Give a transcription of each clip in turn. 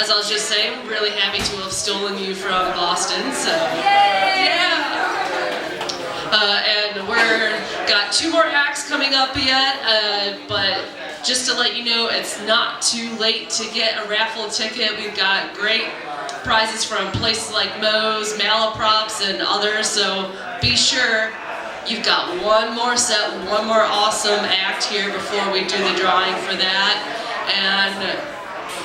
as I was just saying, really happy to have stolen you from Boston, so yeah. And we're got 2 more acts coming up yet, but just to let you know, it's not too late to get a raffle ticket. We've got great prizes from places like Moe's, Malaprops, and others, so be sure you've got one more set, one more awesome act here before we do the drawing for that. And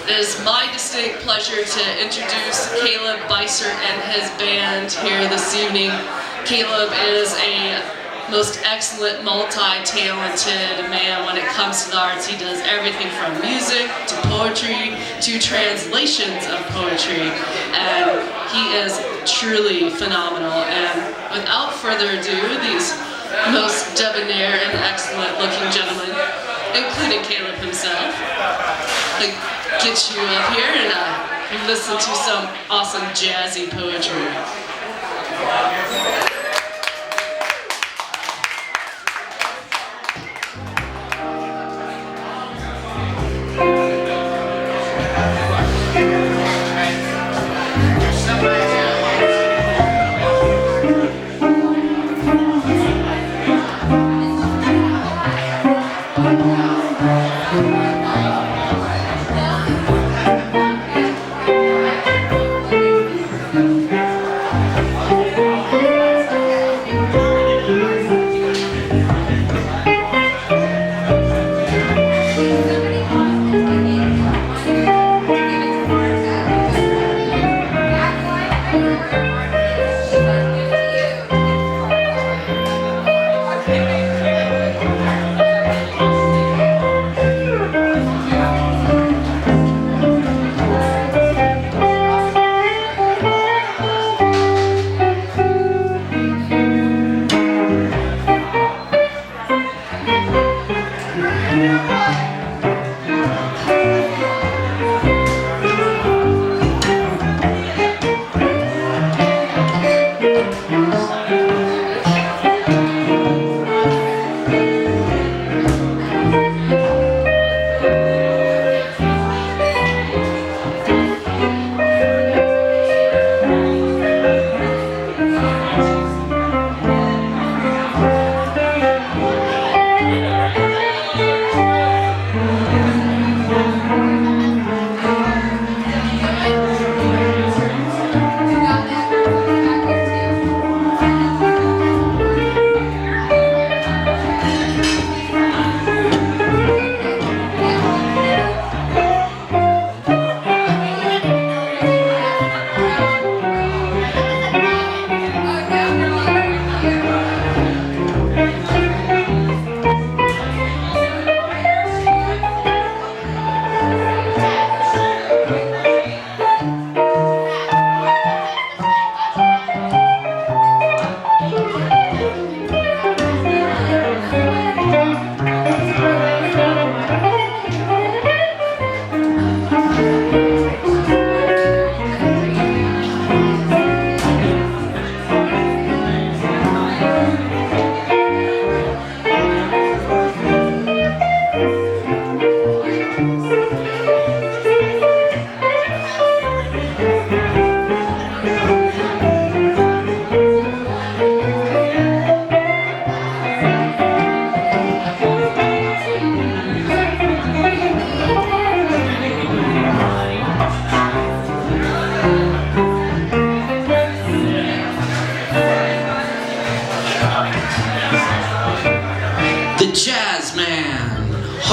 it is my distinct pleasure to introduce Caleb Beissert and his band here this evening. Caleb is a most excellent, multi-talented man when it comes to the arts. He does everything from music to poetry to translations of poetry, and he is truly phenomenal. And without further ado, these most debonair and excellent looking gentlemen, including Caleb himself, get you up here and listen to some awesome jazzy poetry.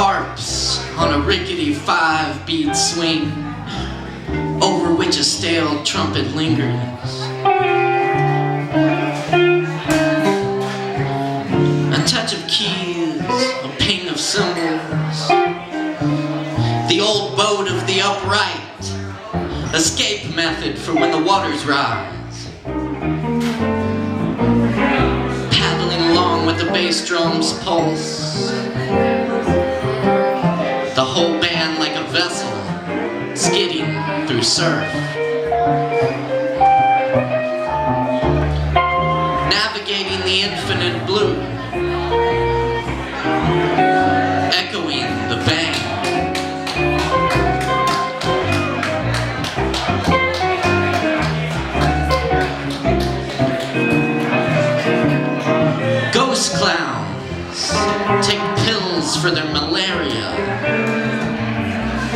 harps on a rickety 5-beat swing over which a stale trumpet lingers. A touch of keys, a ping of cymbals. The old boat of the upright, escape method for when the waters rise. Paddling along with the bass drum's pulse. The whole band like a vessel, skidding through surf. Navigating the infinite blue, echoing the bang. for their malaria,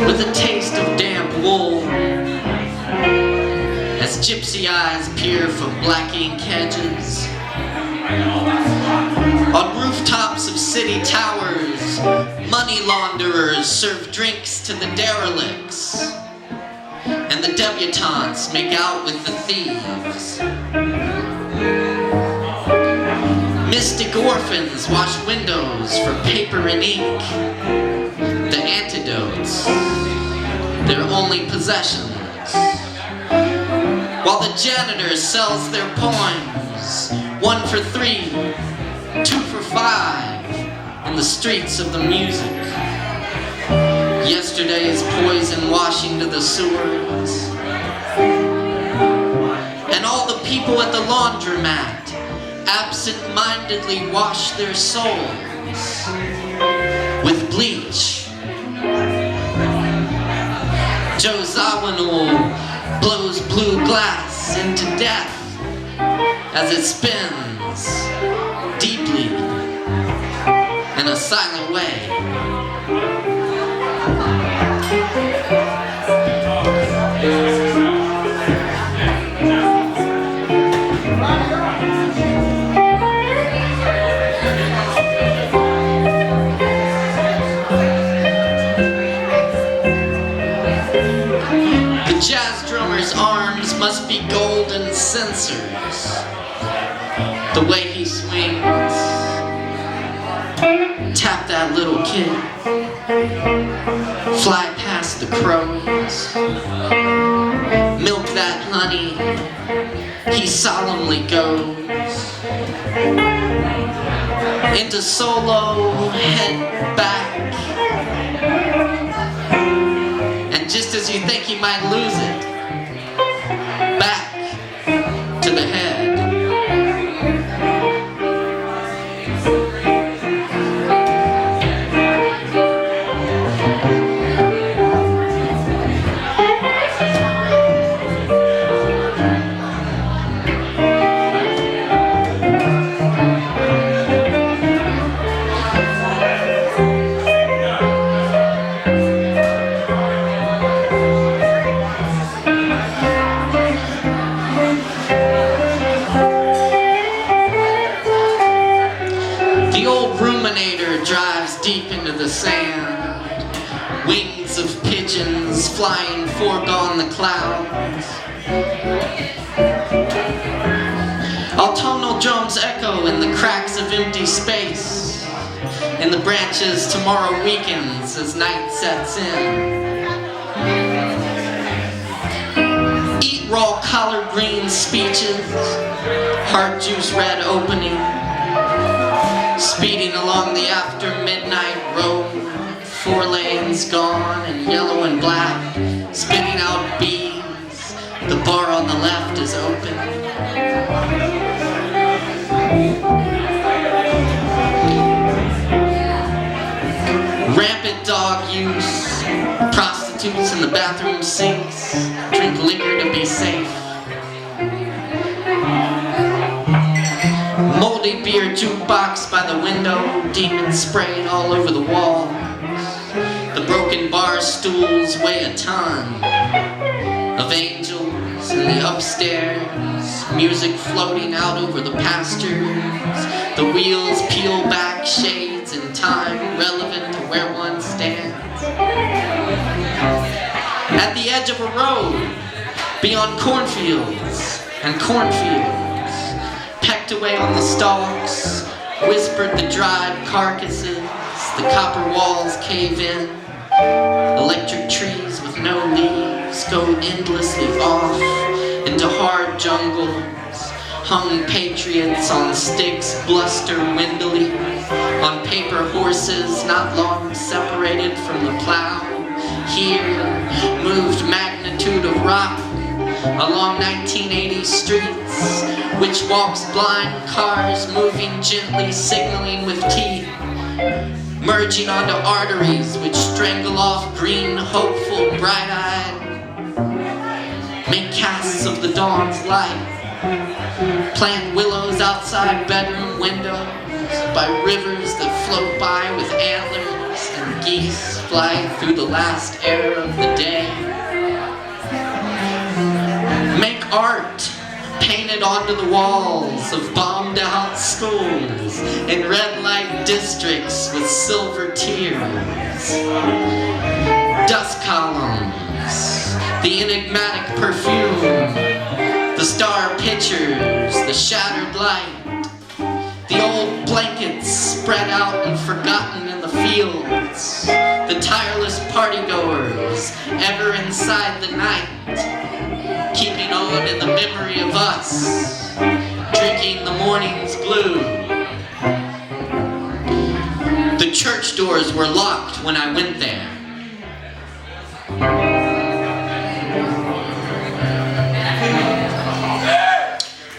with a taste of damp wool, as gypsy eyes peer from black ink hedges. On rooftops of city towers, money launderers serve drinks to the derelicts, and the debutantes make out with the thieves. Mystic orphans wash windows for paper and ink, the antidotes, their only possessions, while the janitor sells their poems, 1 for 3, 2 for 5, in the streets of the music. Yesterday's poison washing to the sewers, and all the people at the laundromat absent-mindedly wash their souls with bleach. Joe Zawinul blows blue glass into death as it spins deeply in a silent way. The jazz drummer's arms must be golden censers, the way he swings. Tap that little kid, fly past the crows, milk that honey, he solemnly goes into solo, head back, and just as you think he might lose it, back to the head. The old ruminator drives deep into the sand, wings of pigeons flying foregone the clouds. Autumnal drums echo in the cracks of empty space, in the branches tomorrow weakens as night sets in. Eat raw collard green speeches, heart juice red opening, speeding along the after midnight road, 4 lanes gone and yellow and black, spitting out bees. The bar on the left is open. Rampant dog use, prostitutes in the bathroom sinks, drink liquor to be safe. Moldy beer jukebox by the window, demons sprayed all over the walls. The broken bar stools weigh a ton of angels in the upstairs, music floating out over the pastures. The wheels peel back shades in time relevant to where one stands. At the edge of a road, beyond cornfields and cornfields, pecked away on the stalks, whispered the dried carcasses, the copper walls cave in, electric trees with no leaves go endlessly off into hard jungles, hung patriots on sticks bluster windily, on paper horses not long separated from the plow, here moved magnitude of rock along 1980 streets, which walks blind cars moving gently, signaling with teeth, merging onto arteries which strangle off green, hopeful, bright-eyed, make casts of the dawn's light, plant willows outside bedroom windows, by rivers that float by with antlers, geese fly through the last air of the day. Make art painted onto the walls of bombed out schools in red light districts with silver tears. Dust columns, the enigmatic perfume, the star pictures, the shattered light, the old blankets spread out and forgotten in the fields, the tireless partygoers ever inside the night, keeping on in the memory of us, drinking the morning's blue. The church doors were locked when I went there.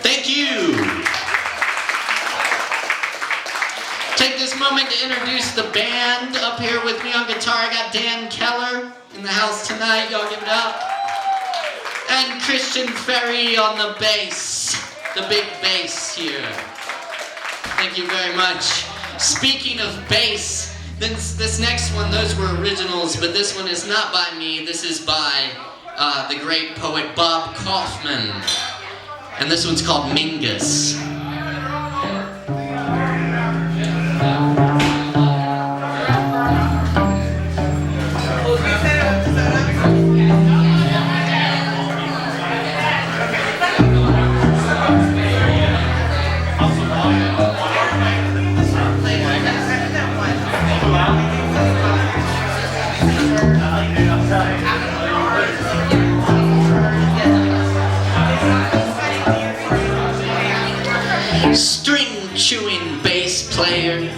Thank you. Take this moment to introduce the band. Up here with me on guitar, I got Dan Keller in the house tonight. Y'all give it up. And Christian Ferri on the bass, the big bass here. Thank you very much. Speaking of bass, this next one, those were originals, but this one is not by me. This is by the great poet Bob Kaufman. And this one's called Mingus. String-chewing bass players,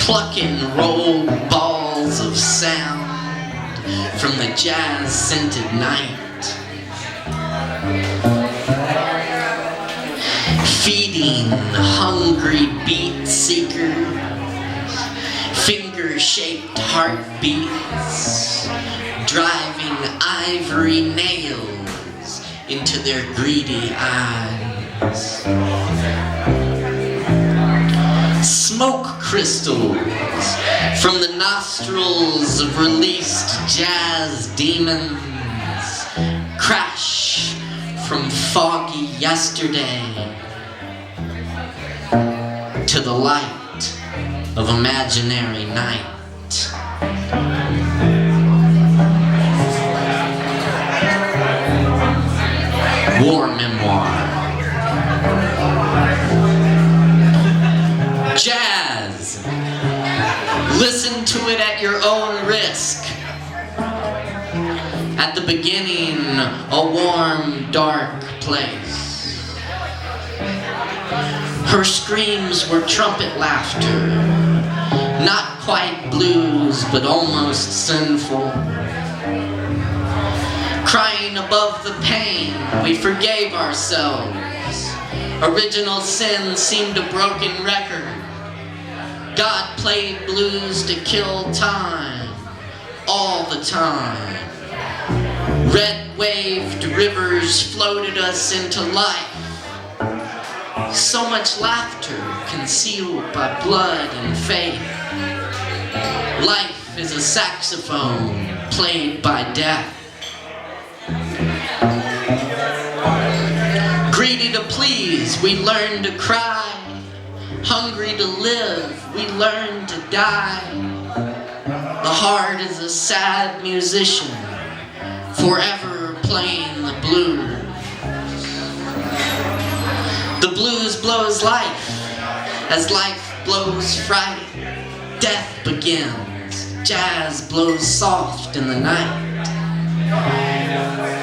plucking roll balls of sound from the jazz-scented night, feeding hungry beat seekers, finger-shaped heartbeats, driving ivory nails into their greedy eyes. Smoke crystals from the nostrils of released jazz demons crash from foggy yesterday to the light of imaginary night. War memoir. Jazz. Listen to it at your own risk. At the beginning, a warm, dark place. Her screams were trumpet laughter, not quite blues, but almost sinful. Crying above the pain, we forgave ourselves. Original sin seemed a broken record. God played blues to kill time, all the time. Red-waved rivers floated us into life. So much laughter concealed by blood and faith. Life is a saxophone played by death. Greedy to please, we learn to cry. Hungry to live, we learn to die. The heart is a sad musician, forever playing the blues. The blues blows life, as life blows Friday. Death begins, jazz blows soft in the night.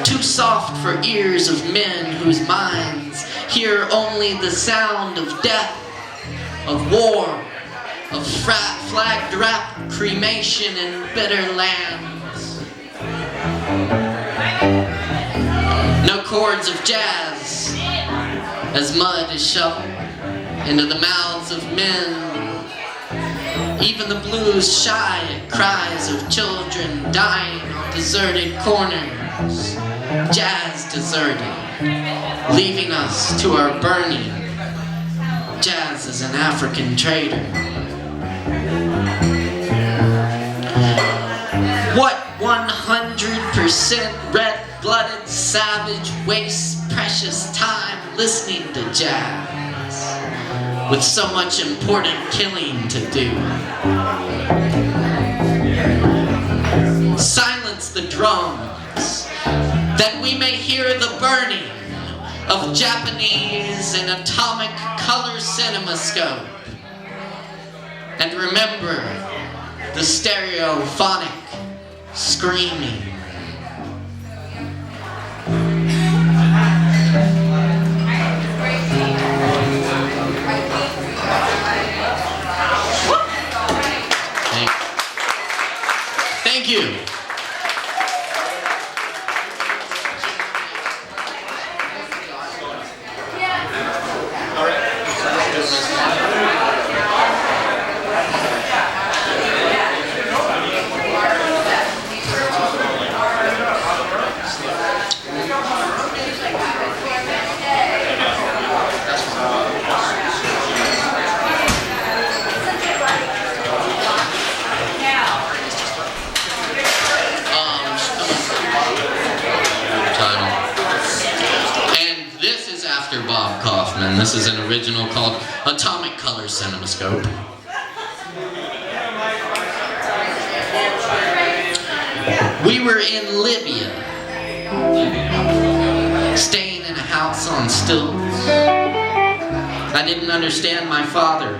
Too soft for ears of men whose minds hear only the sound of death, of war, of flag-draped cremation in bitter lands. No chords of jazz, as mud is shoveled into the mouths of men. Even the blues shy at cries of children dying on deserted corners. Jazz deserted, leaving us to our burning. Jazz is an African traitor. What 100% red-blooded savage wastes precious time listening to jazz with so much important killing to do? Silence the drums that we may hear the burning of Japanese and atomic color cinemascope, and remember the stereophonic screaming. Thank you. Bob Kaufman. This is an original called Atomic Color Cinemascope. We were in Libya, staying in a house on stilts. I didn't understand my father.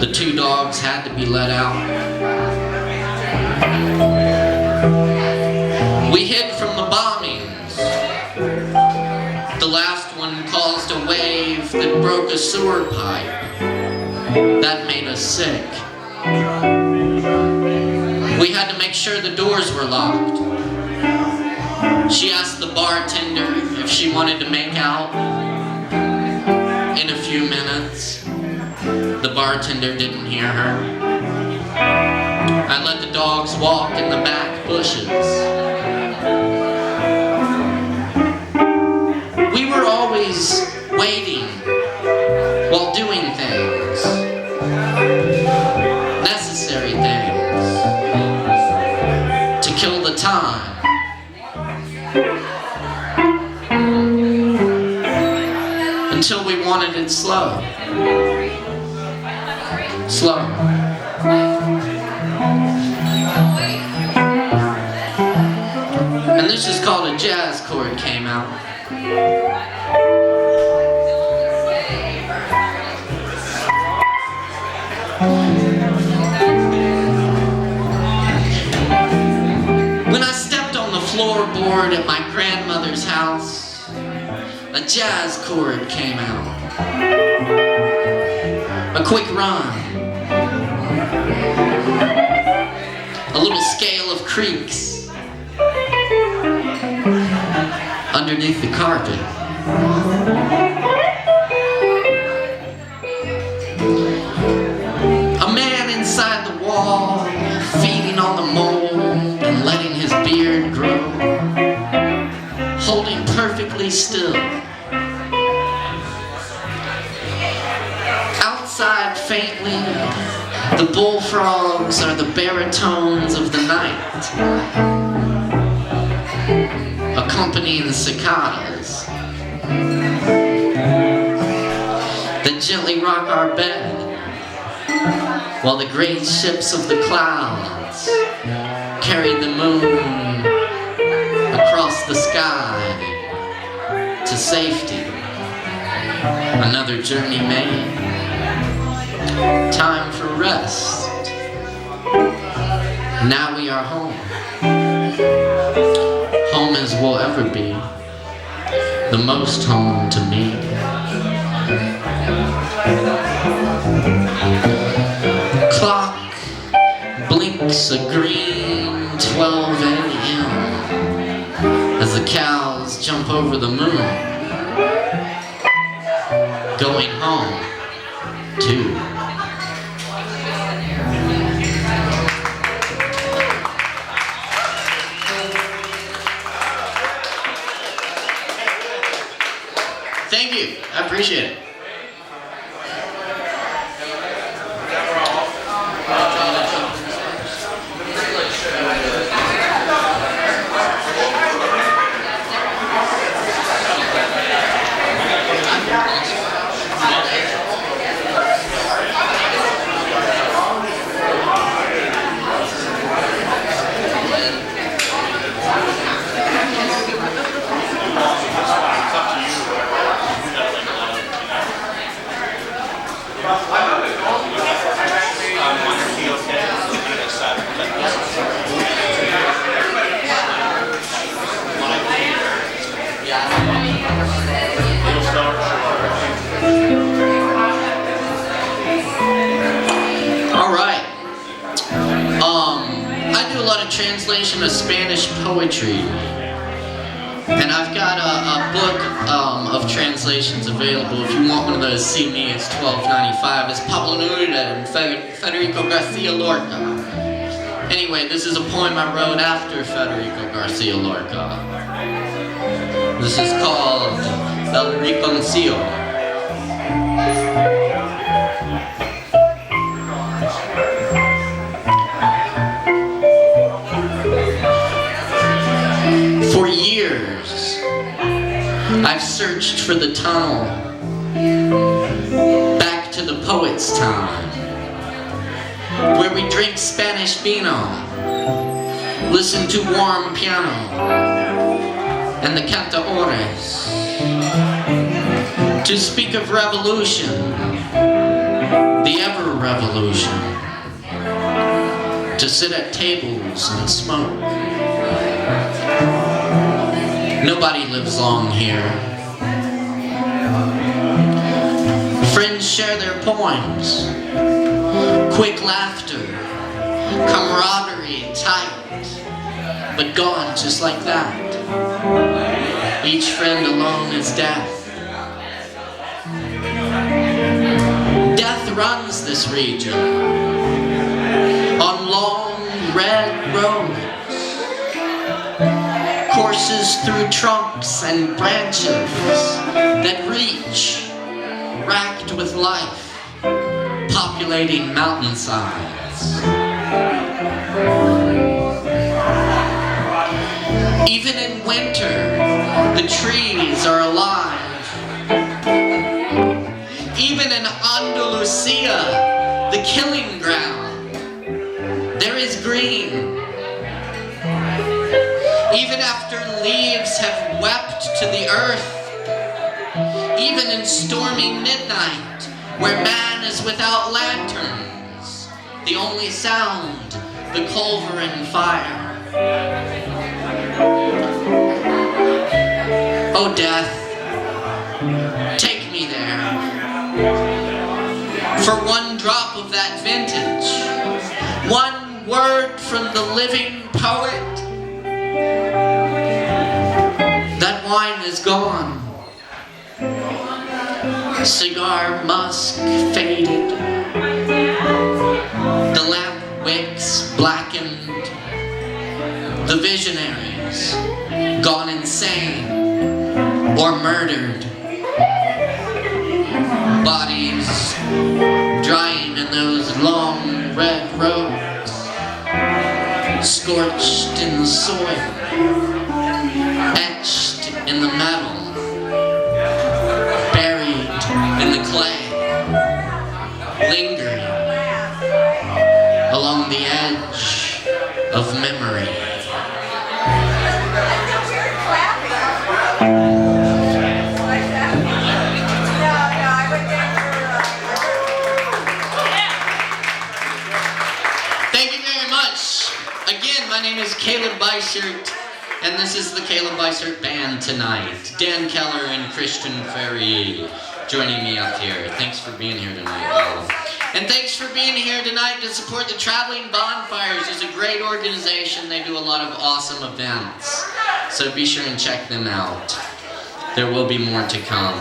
The 2 dogs had to be let out. We hid from the bombings. The last one caused a wave that broke a sewer pipe. That made us sick. We had to make sure the doors were locked. She asked the bartender if she wanted to make out. In a few minutes, the bartender didn't hear her. I let the dogs walk in the back bushes. We were always waiting while doing things, necessary things, to kill the time. Until we wanted it slow. Slow. And this is called a jazz chord came out. When I stepped on the floorboard at my grandmother's house, a jazz chord came out. A quick run. A little scale of creaks underneath the carpet. A man inside the wall, feeding on the mold and letting his beard grow, holding perfectly still. Outside faintly, the bullfrogs are the baritones of the night, accompanying the cicadas that gently rock our bed, while the great ships of the clouds carry the moon across the sky to safety. Another journey made. Time for rest. Now we are home. Home as will ever be. The most home to me. Clock blinks a green 12 a.m. as the cows jump over the moon. Going home, too. Thank you. I appreciate it. lot of translation of Spanish poetry. And I've got a book of translations available. If you want one of those, see me. It's $12.95. It's Pablo Neruda and Federico Garcia Lorca. Anyway, this is a poem I wrote after Federico Garcia Lorca. This is called El Riconcio. For years, I've searched for the tunnel back to the poet's town, where we drink Spanish vino, listen to warm piano and the cantaores, to speak of revolution, the ever-revolution, to sit at tables and smoke. Nobody lives long here. Friends share their poems, quick laughter, camaraderie tight, but gone just like that. Each friend alone is death. Death runs this region on long red roads, courses through trunks and branches that reach, racked with life, populating mountainsides. Even in winter, the trees are alive. Even in Andalusia, the killing ground, there is green. Even after leaves have wept to the earth, even in stormy midnight, where man is without lanterns, the only sound, the culverin fire. Oh death, take me there, for one drop of that vintage, one word from the living poet. That wine is gone. Cigar musk faded. The lamp wicks blackened. The visionaries gone insane or murdered. Bodies drying in those long red roads, scorched in the soil, etched in the metal, buried in the clay, lingering along the edge of memory. Thank you very much. Again, my name is Beissert, and this is the Beissert Band tonight. Dan Keller and Christian Ferri joining me up here. Thanks for being here tonight, all. And thanks for being here tonight to support the Traveling Bonfires. It's a great organization. They do a lot of awesome events. So be sure and check them out. There will be more to come.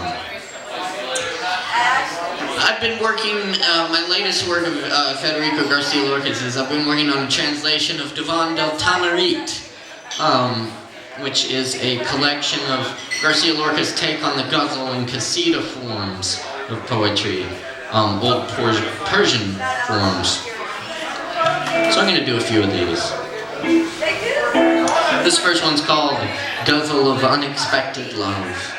I've been working, my latest work of Federico Garcia Lorca's is I've been working on a translation of Divan del Tamarit, which is a collection of Garcia Lorca's take on the ghazal and qasida forms of poetry, old Persian forms. So I'm going to do a few of these. This first one's called Ghazal of Unexpected Love.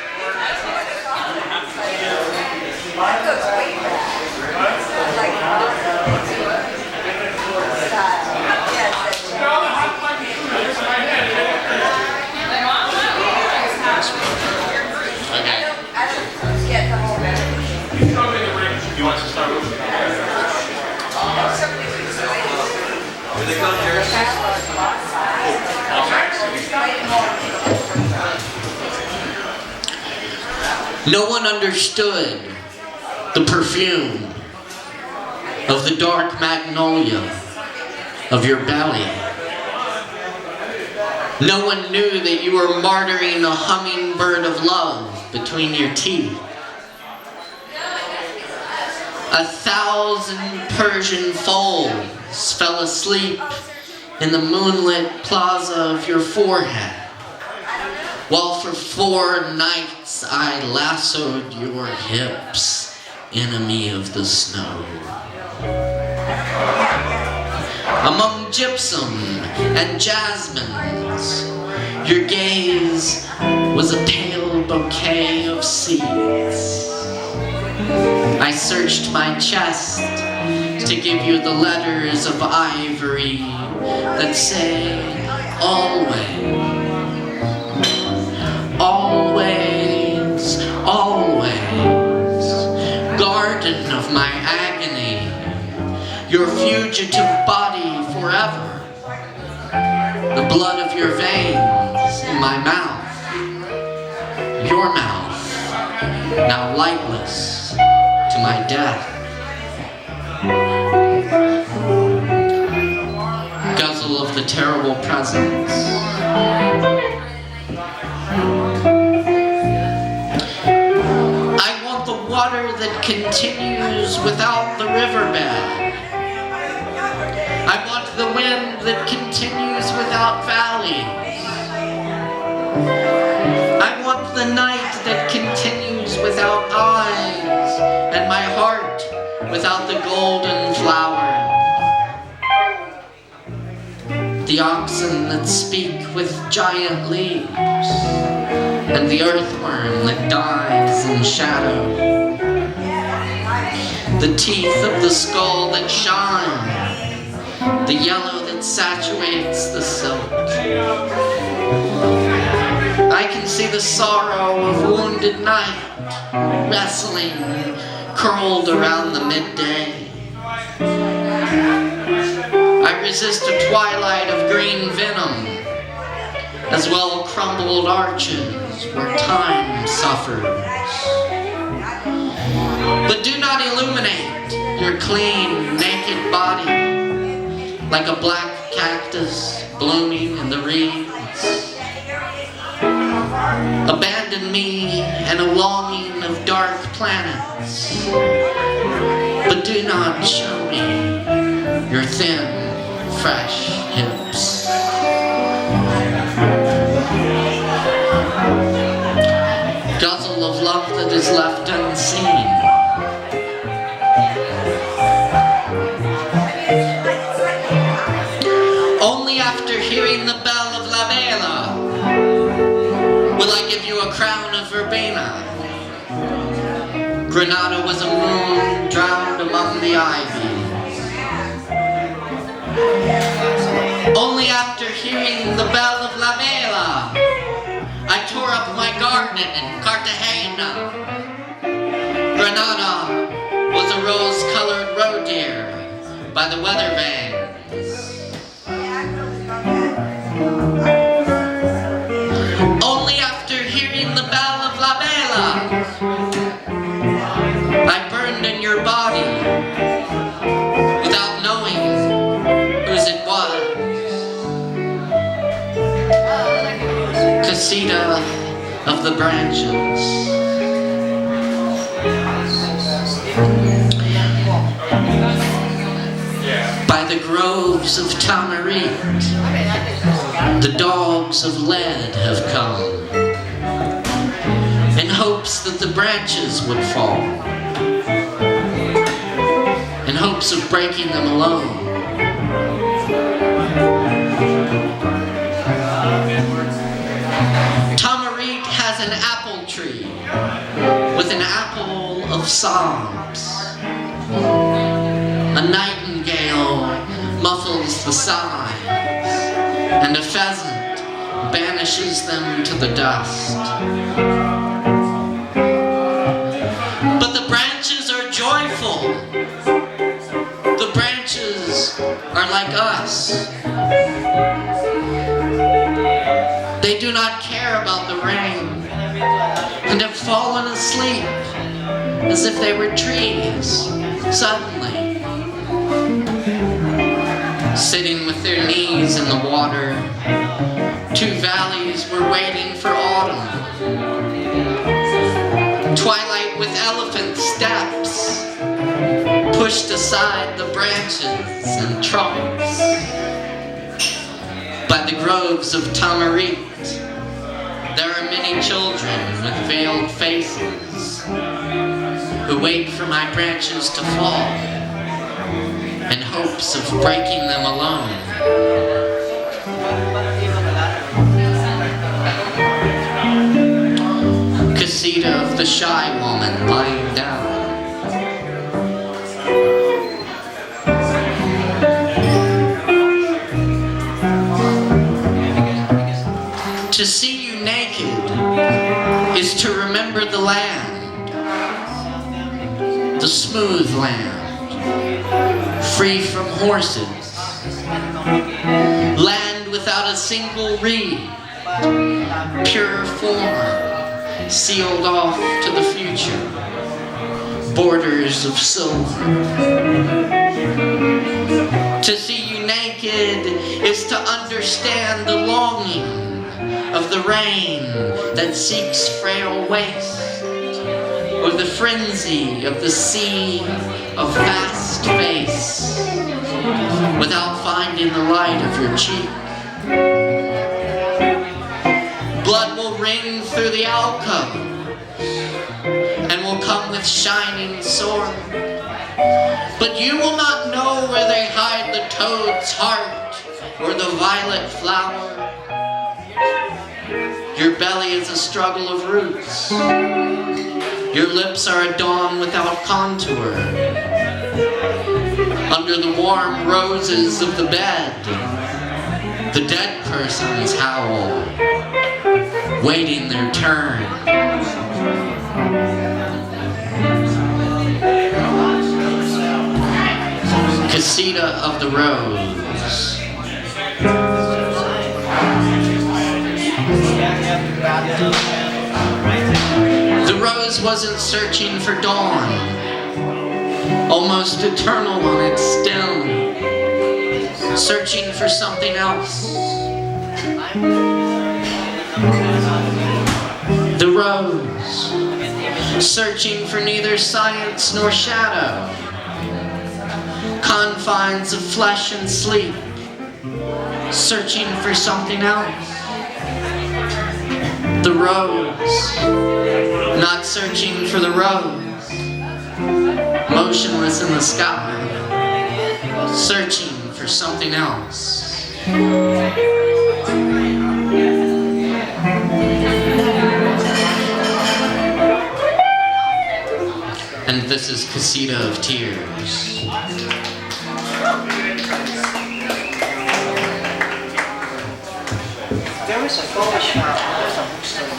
No one understood the perfume of the dark magnolia of your belly No one knew that you were martyring a hummingbird of love between your teeth. 1,000 Persian foals fell asleep in the moonlit plaza of your forehead, while for 4 nights I lassoed your hips, enemy of the snow. Among gypsum and jasmines, your gaze was a pale bouquet of seeds. I searched my chest to give you the letters of ivory that say always, always, always. Garden of my agony, your fugitive body forever. The blood of your veins in my mouth, your mouth, now lightless to my death. Guzzle of the terrible presence. I want the water that continues without the riverbed. I want the wind that continues without valleys. I want the night that continues without eyes, and my heart without the golden flower. The oxen that speak with giant leaves, and the earthworm that dies in shadow. The teeth of the skull that shine, the yellow that saturates the silk. I can see the sorrow of wounded night, wrestling, curled around the midday. I resist a twilight of green venom, as well crumbled arches where time suffers. But do not illuminate your clean, naked body like a black cactus blooming in the reeds. Abandon me and a longing of dark planets, but do not show me your thin, fresh hips. Guzzle of love that is left unseen. Only after hearing the bell of La Vela will I give you a crown of verbena. Granada was a moon drowned among the ivy. Only after hearing the bell of La Vela, I tore up my garden in Cartagena. Granada was a rose-colored roe deer by the weather vane. Only after hearing the bell of La Vela, I burned in your body without knowing whose it was. Casita of the branches. By the groves of tamarind, the dogs of lead have come, in hopes that the branches would fall, in hopes of breaking them alone. Tamarind has an apple tree with an apple of psalms. A nightingale muffles the sighs, and a pheasant banishes them to the dust. But the branches are joyful. The branches are like us. They do not care about the rain, and have fallen asleep as if they were trees, suddenly, sitting with their knees knees in the water. Two valleys were waiting for autumn. Twilight with elephant steps pushed aside the branches and trunks. By the groves of tamarind, there are many children with veiled faces who wait for my branches to fall in hopes of breaking them alone. Casita of the shy woman lying down. To see you naked is to remember the land, the smooth land, free from horses, land without a single reed, pure form, sealed off to the future, borders of silver. To see you naked is to understand the longing of the rain that seeks frail waste, or the frenzy of the sea of fast face, without finding the light of your cheek. Blood will ring through the alcove, and will come with shining sword, but you will not know where they hide the toad's heart, or the violet flower. Your belly is a struggle of roots. Your lips are a dawn without contour. Under the warm roses of the bed, the dead persons howl, waiting their turn. Casita of the Rose. The rose wasn't searching for dawn, almost eternal on its stem, searching for something else. The rose, searching for neither science nor shadow, confines of flesh and sleep, searching for something else. The rose, not searching for the rose, motionless in the sky, searching for something else. And this is Casita of Tears.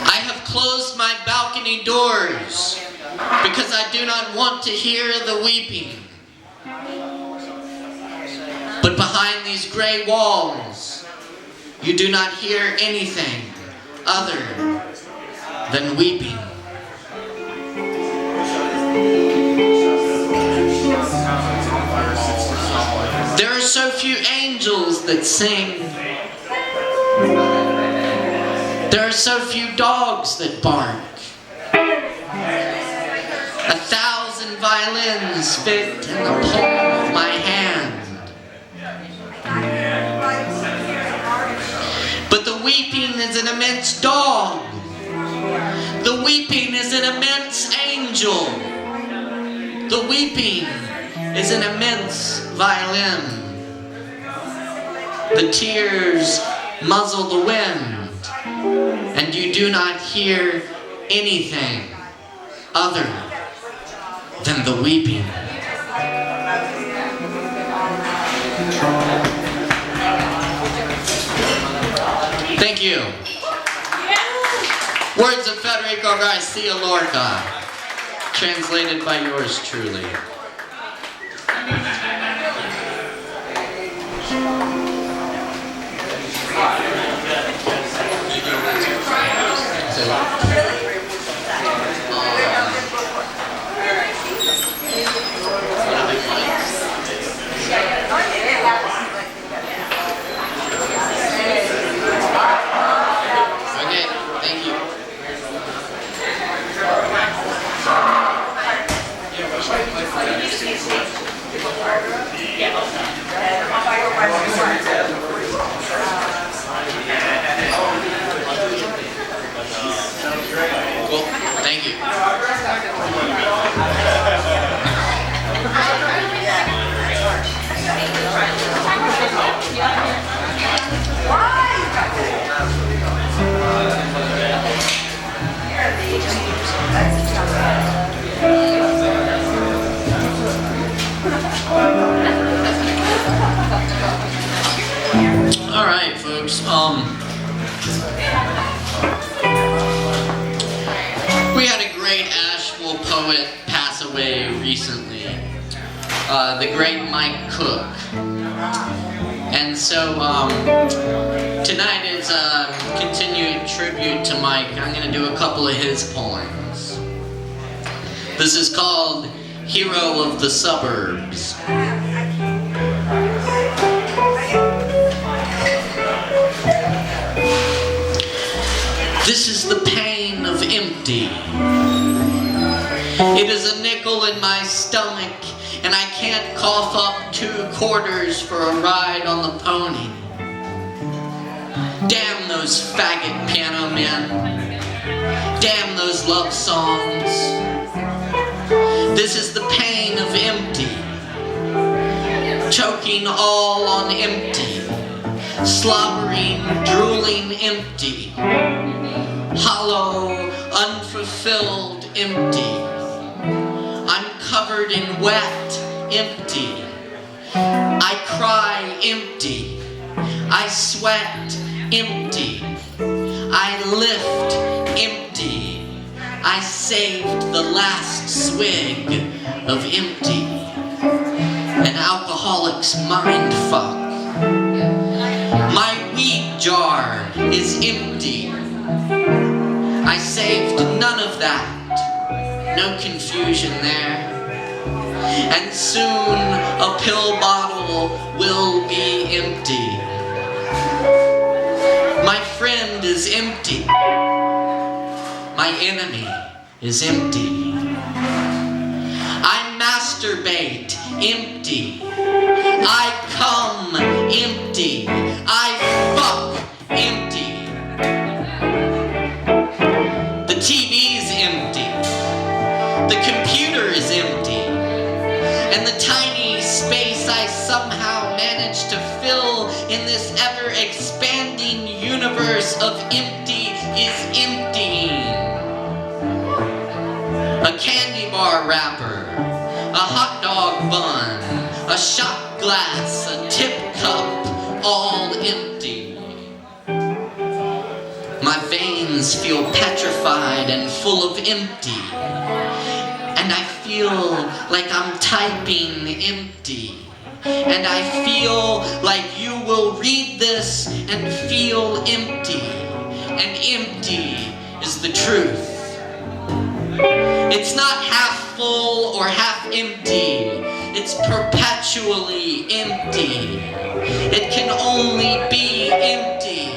I have closed my balcony doors because I do not want to hear the weeping. But behind these gray walls, you do not hear anything other than weeping. There are so few angels that sing. There are so few dogs that bark. 1,000 violins fit in the palm of my hand. But the weeping is an immense dog. The weeping is an immense angel. The weeping is an immense violin. The tears muzzle the wind, and you do not hear anything other than the weeping. Thank you. Words of Federico Garcia Lorca, translated by yours truly. We had a great Asheville poet pass away recently, the great Mike Cook. And so tonight is a continued tribute to Mike. I'm going to do a couple of his poems. This is called Hero of the Suburbs. This is the pain of empty. It is a nickel in my stomach, and I can't cough up 2 quarters for a ride on the pony. Damn those faggot piano men. Damn those love songs. This is the pain of empty. Choking all on empty. Slobbering, drooling empty. Hollow, unfulfilled empty. I'm covered in wet empty. I cry empty. I sweat empty. I lift empty. I saved the last swig of empty. An alcoholic's mind fuck. My weed jar is empty. I saved none of that. No confusion there. And soon a pill bottle will be empty. My friend is empty. My enemy is empty. I masturbate empty. I come empty. I fuck empty. The TV's empty. The computer is empty. And the tiny space I somehow managed to fill in this ever-expanding universe of empty is emptying. A candy bar wrapper, a hot dog bun, a shot glass, a tip cup, all empty. My veins feel petrified and full of empty. And I feel like I'm typing empty. And I feel like you will read this and feel empty. And empty is the truth. It's not half full or half empty. It's perpetually empty. It can only be empty.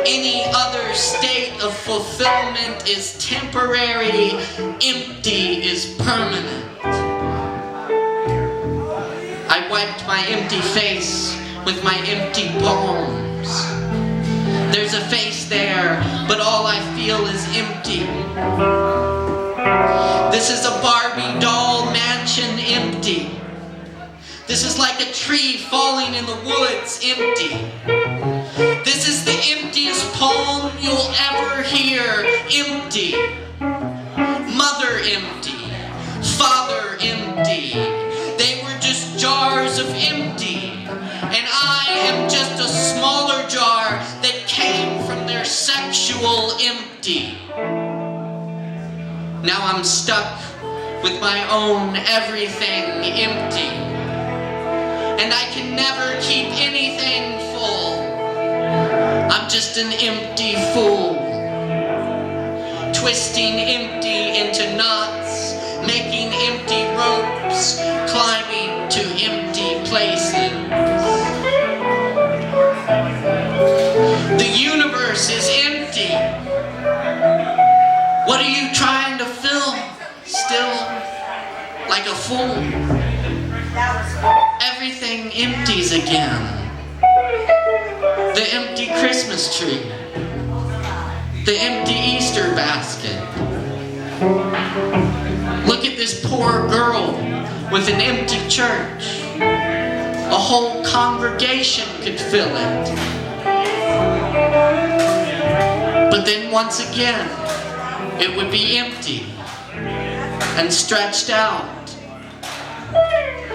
Any other state of fulfillment is temporary. Empty is permanent. I wiped my empty face with my empty palms. There's a face there, but all I feel is empty. This is a Barbie doll mansion empty. This is like a tree falling in the woods empty. This is the emptiest poem you'll ever hear empty. Mother empty. Father empty. They were just jars of empty. And I am just a smaller jar that came from their sexual empty. Now I'm stuck with my own everything empty. And I can never keep anything full. I'm just an empty fool. Twisting empty into knots, making empty ropes, climbing to empty places. The universe is empty. What are you trying to fill? Still like a fool. Everything empties again. The empty Christmas tree. The empty Easter basket. Look at this poor girl with an empty church. A whole congregation could fill it. But then once again, it would be empty and stretched out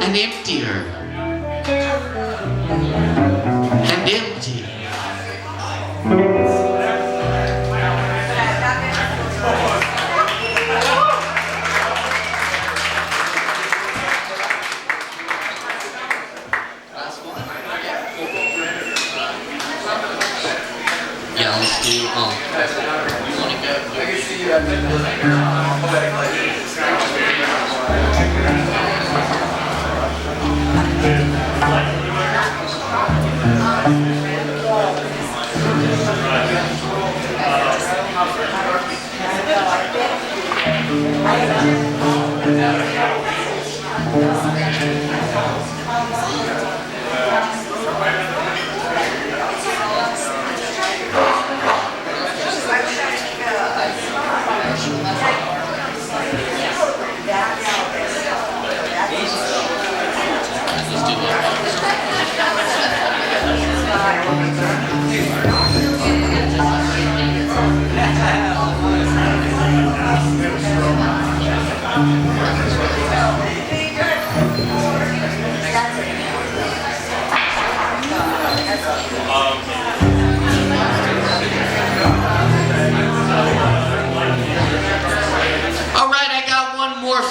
and emptier and empty Yeah, let's do, you wanna go?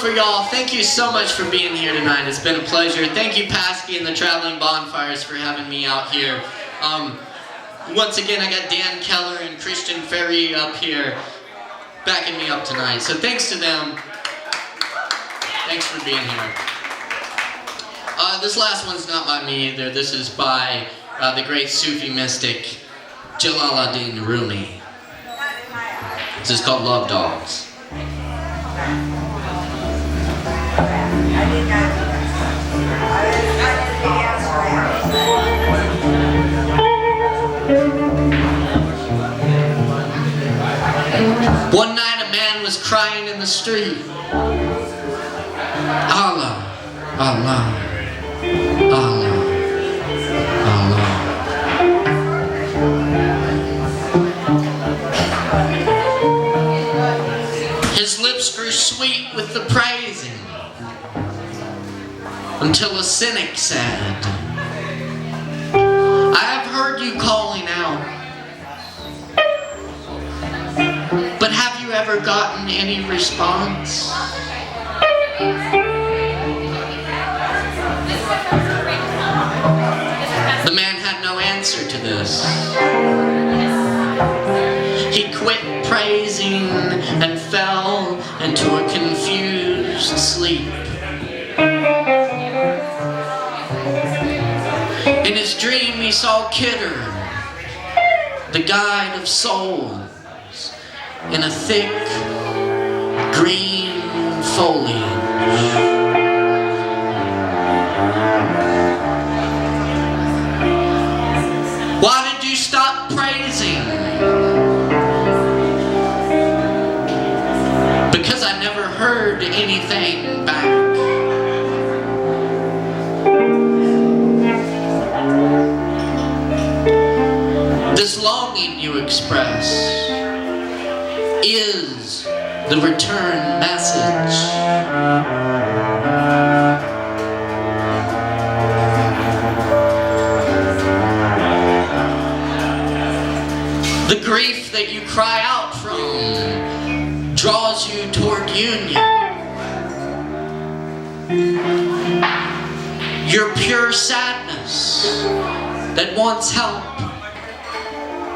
For y'all, thank you so much for being here tonight. It's been a pleasure. Thank you, Paskey and the Traveling Bonfires, for having me out here. Once again, I got Dan Keller and Christian Ferri up here backing me up tonight. So thanks to them. Thanks for being here. This last one's not by me either. This is by the great Sufi mystic Jalaluddin Rumi. This is called Love Dogs. One night a man was crying in the street. Allah, Allah, Allah, Allah. His lips grew sweet with the praising, until a cynic said, I have heard you calling out, but have you ever gotten any response? The man had no answer to this. He quit praising and fell into a confused sleep. In his dream he saw Kidder, the guide of souls, in a thick green foliage. Why did you stop praising? Because I never heard anything back. This longing you express is the return message. The grief that you cry out from draws you toward union. Your pure sadness that wants help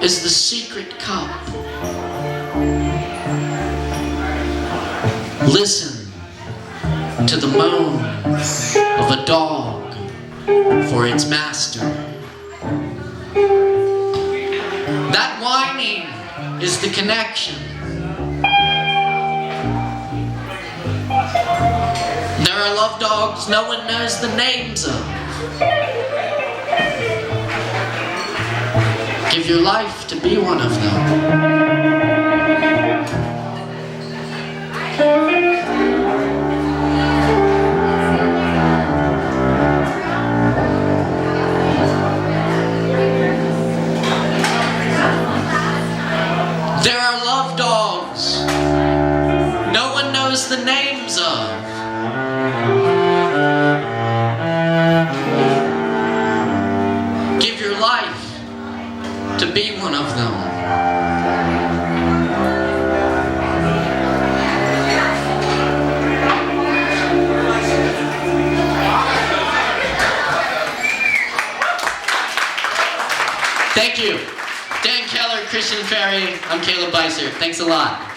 is the secret cup. Listen to the moan of a dog for its master. That whining is the connection. There are love dogs no one knows the names of. Give your life to be one of them. There are love dogs no one knows the names of. Give your life to be one of them. Thank you. Dan Keller, Christian Ferri, I'm Caleb Beissert. Thanks a lot.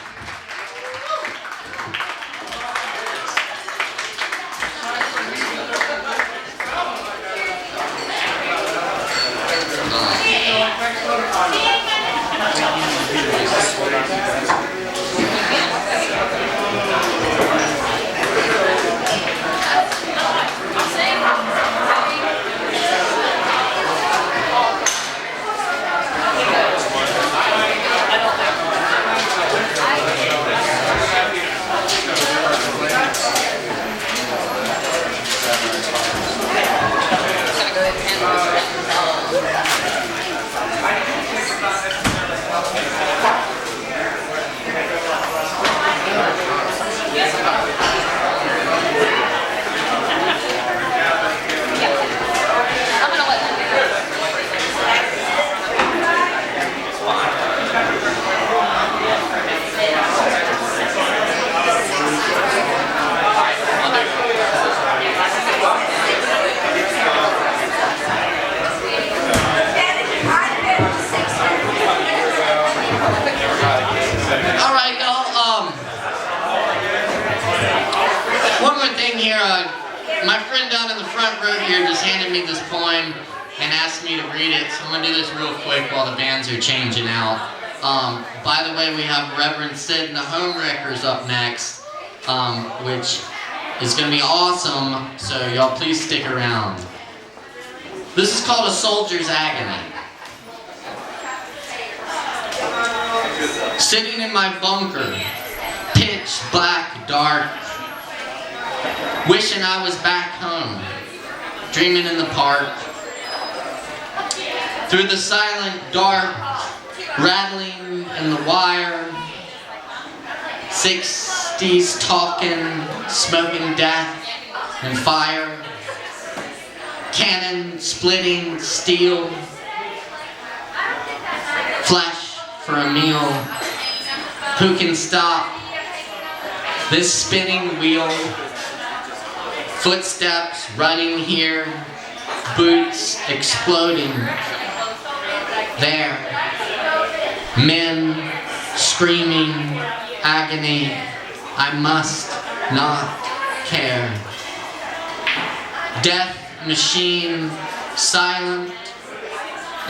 My friend down in the front row here just handed me this poem and asked me to read it, so I'm going to do this real quick while the bands are changing out. By the way, we have Reverend Sid and the Homewreckers up next, which is going to be awesome, so y'all please stick around. This is called A Soldier's Agony. Sitting in my bunker, pitch black, dark, wishing I was back home, dreaming in the park. Through the silent dark, rattling in the wire, 60s talking, smoking death and fire, cannon splitting steel, flesh for a meal. Who can stop this spinning wheel? Footsteps running here, boots exploding there. Men screaming agony, I must not care. Death machine silent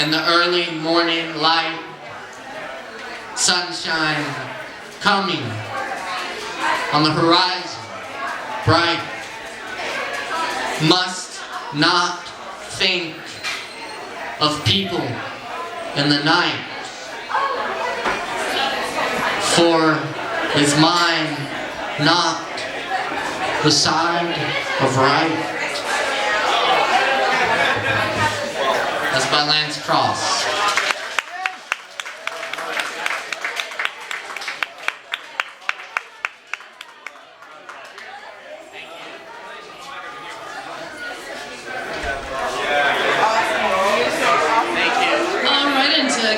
in the early morning light. Sunshine coming on the horizon, bright. Must not think of people in the night, for is mine not the side of right? That's by Lance Cross.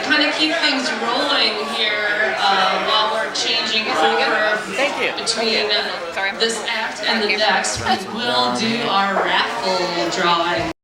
Kind of keep things rolling here while we're changing over between this act and the next, we will do our raffle drawing.